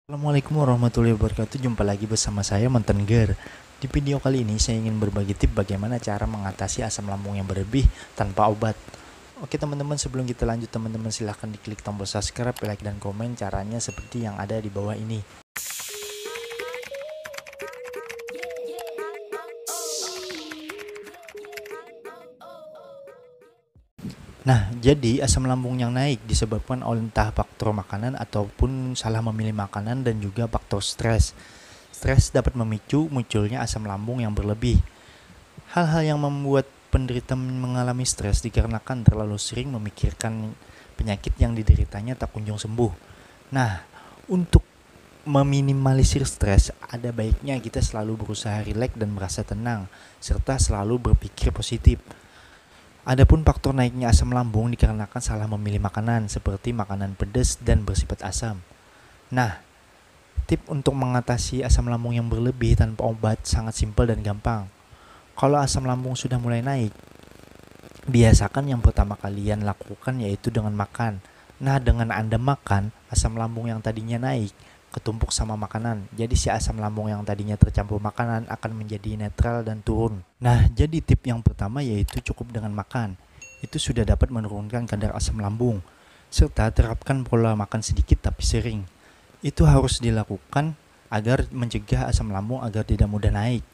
Assalamualaikum warahmatullahi wabarakatuh. Jumpa lagi bersama saya Mantenger. Di video kali ini saya ingin berbagi tips bagaimana cara mengatasi asam lambung yang berlebih tanpa obat. Oke teman-teman, sebelum kita lanjut teman-teman silahkan diklik tombol subscribe, like, dan komen. Caranya seperti yang ada di bawah ini. Nah, jadi asam lambung yang naik disebabkan oleh entah faktor makanan ataupun salah memilih makanan dan juga faktor stres. Stres dapat memicu munculnya asam lambung yang berlebih. Hal-hal yang membuat penderita mengalami stres dikarenakan terlalu sering memikirkan penyakit yang dideritanya tak kunjung sembuh. Nah, untuk meminimalisir stres, ada baiknya kita selalu berusaha rileks dan merasa tenang, serta selalu berpikir positif. Adapun faktor naiknya asam lambung dikarenakan salah memilih makanan, seperti makanan pedas dan bersifat asam. Nah, tip untuk mengatasi asam lambung yang berlebih tanpa obat sangat simpel dan gampang. Kalau asam lambung sudah mulai naik, biasakan yang pertama kalian lakukan yaitu dengan makan. Nah, dengan Anda makan, asam lambung yang tadinya naik ketumpuk sama makanan. Jadi si asam lambung yang tadinya tercampur makanan akan menjadi netral dan turun. Nah, jadi tip yang pertama yaitu cukup dengan makan. Itu sudah dapat menurunkan kadar asam lambung. Serta terapkan pola makan sedikit tapi sering. Itu harus dilakukan agar mencegah asam lambung agar tidak mudah naik.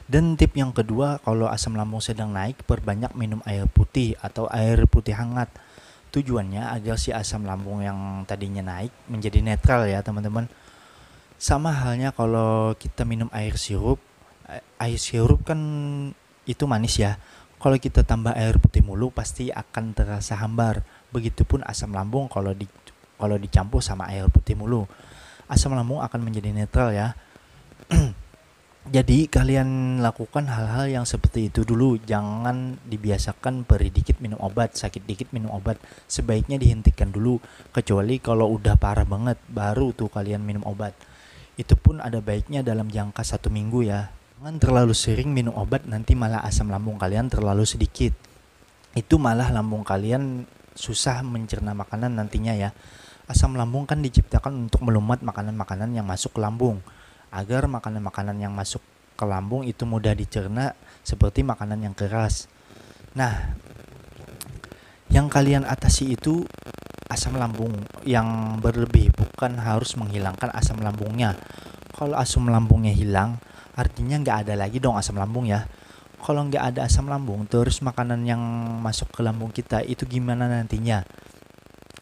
Dan tip yang kedua, kalau asam lambung sedang naik, perbanyak minum air putih atau air putih hangat. Tujuannya agar si asam lambung yang tadinya naik menjadi netral ya teman-teman. Sama halnya kalau kita minum air sirup. Air sirup kan itu manis ya. Kalau kita tambah air putih mulu pasti akan terasa hambar. Begitupun asam lambung kalau dicampur sama air putih mulu. Asam lambung akan menjadi netral ya. Jadi kalian lakukan hal-hal yang seperti itu dulu. Jangan dibiasakan perih dikit minum obat, sakit dikit minum obat. Sebaiknya dihentikan dulu. Kecuali kalau udah parah banget, baru tuh kalian minum obat. Itu pun ada baiknya dalam jangka 1 minggu ya. Jangan terlalu sering minum obat, nanti malah asam lambung kalian terlalu sedikit. Itu malah lambung kalian susah mencerna makanan nantinya ya. Asam lambung kan diciptakan untuk melumat makanan-makanan yang masuk ke lambung, agar makanan-makanan yang masuk ke lambung itu mudah dicerna seperti makanan yang keras. Nah, yang kalian atasi itu asam lambung yang berlebih, bukan harus menghilangkan asam lambungnya. Kalau asam lambungnya hilang, artinya nggak ada lagi dong asam lambung ya. Kalau nggak ada asam lambung, terus makanan yang masuk ke lambung kita itu gimana nantinya?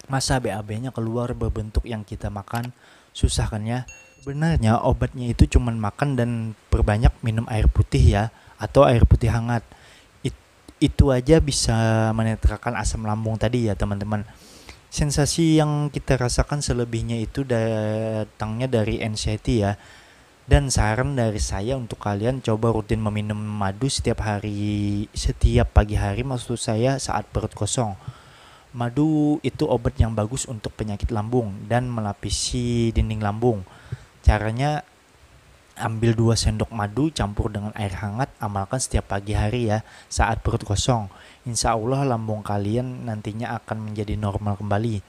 Masa BAB-nya keluar berbentuk yang kita makan, susah kan ya? Sebenarnya obatnya itu cuman makan dan perbanyak minum air putih ya, atau air putih hangat. Itu aja bisa menetralkan asam lambung tadi ya teman-teman. Sensasi yang kita rasakan selebihnya itu datangnya dari anxiety ya. Dan saran dari saya untuk kalian coba rutin meminum madu setiap pagi hari, maksud saya saat perut kosong. Madu itu obat yang bagus untuk penyakit lambung dan melapisi dinding lambung. Caranya, ambil 2 sendok madu campur dengan air hangat, amalkan setiap pagi hari ya saat perut kosong. Insya Allah lambung kalian nantinya akan menjadi normal kembali.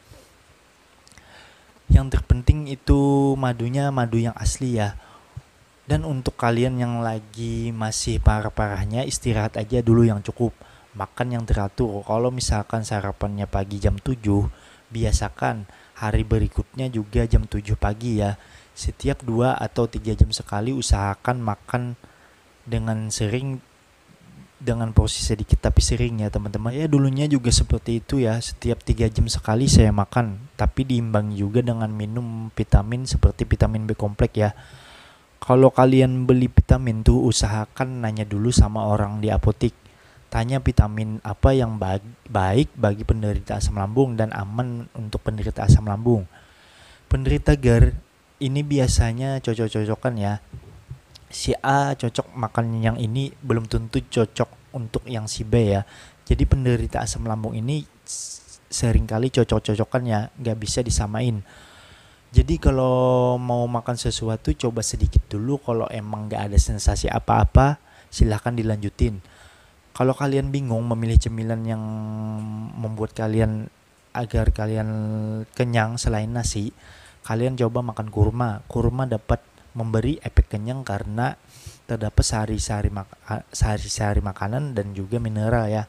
Yang terpenting itu madunya madu yang asli ya. Dan untuk kalian yang lagi masih parah-parahnya, istirahat aja dulu yang cukup. Makan yang teratur. Kalau misalkan sarapannya pagi jam 7, biasakan hari berikutnya juga jam 7 pagi ya. Setiap 2 atau 3 jam sekali usahakan makan dengan sering, dengan porsi sedikit tapi sering ya teman-teman. Ya dulunya juga seperti itu ya, setiap 3 jam sekali saya makan, tapi diimbangi juga dengan minum vitamin seperti vitamin B kompleks ya. Kalau kalian beli vitamin tuh usahakan nanya dulu sama orang di apotik. Tanya vitamin apa yang baik bagi penderita asam lambung dan aman untuk penderita asam lambung. Penderita GERD ini biasanya cocok-cocokan ya. Si A cocok makan yang ini belum tentu cocok untuk yang si B ya. Jadi penderita asam lambung ini seringkali cocok-cocokan ya, nggak bisa disamain. Jadi kalau mau makan sesuatu coba sedikit dulu, kalau emang nggak ada sensasi apa-apa silahkan dilanjutin. Kalau kalian bingung memilih cemilan yang membuat kalian agar kalian kenyang selain nasi, kalian coba makan kurma. Kurma dapat memberi efek kenyang karena terdapat sehari-hari makanan dan juga mineral ya.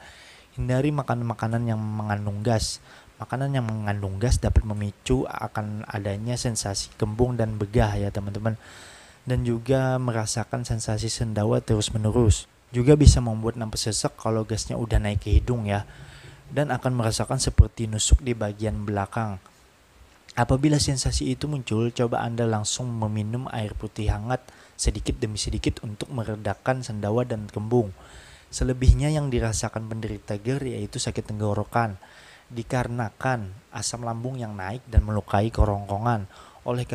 Hindari makanan-makanan yang mengandung gas. Makanan yang mengandung gas dapat memicu akan adanya sensasi kembung dan begah ya teman-teman. Dan juga merasakan sensasi sendawa terus-menerus. Juga bisa membuat napas sesak kalau gasnya udah naik ke hidung ya. Dan akan merasakan seperti nusuk di bagian belakang. Apabila sensasi itu muncul, coba Anda langsung meminum air putih hangat sedikit demi sedikit untuk meredakan sendawa dan kembung. Selebihnya yang dirasakan penderita GERD yaitu sakit tenggorokan, dikarenakan asam lambung yang naik dan melukai kerongkongan. Oleh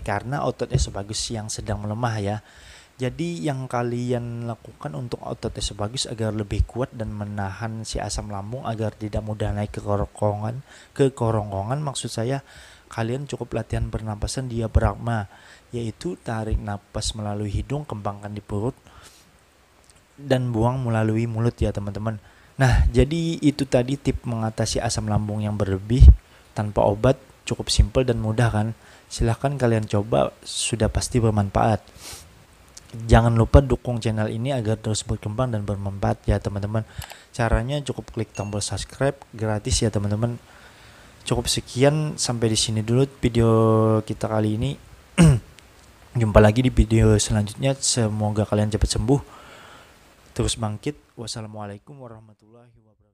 karena otot esofagus yang sedang melemah ya. Jadi yang kalian lakukan untuk otot esofagus agar lebih kuat dan menahan si asam lambung agar tidak mudah naik ke kerongkongan maksud saya, kalian cukup latihan pernapasan diafragma, yaitu tarik napas melalui hidung, kembangkan di perut dan buang melalui mulut ya teman-teman. Nah, jadi itu tadi tip mengatasi asam lambung yang berlebih tanpa obat, cukup simpel dan mudah kan? Silahkan kalian coba, sudah pasti bermanfaat. Jangan lupa dukung channel ini agar terus berkembang dan bermanfaat ya teman-teman. Caranya cukup klik tombol subscribe gratis ya teman-teman. Cukup sekian, sampai di sini dulu video kita kali ini. Jumpa lagi di video selanjutnya. Semoga kalian cepat sembuh, terus bangkit. Wassalamualaikum warahmatullahi wabarakatuh.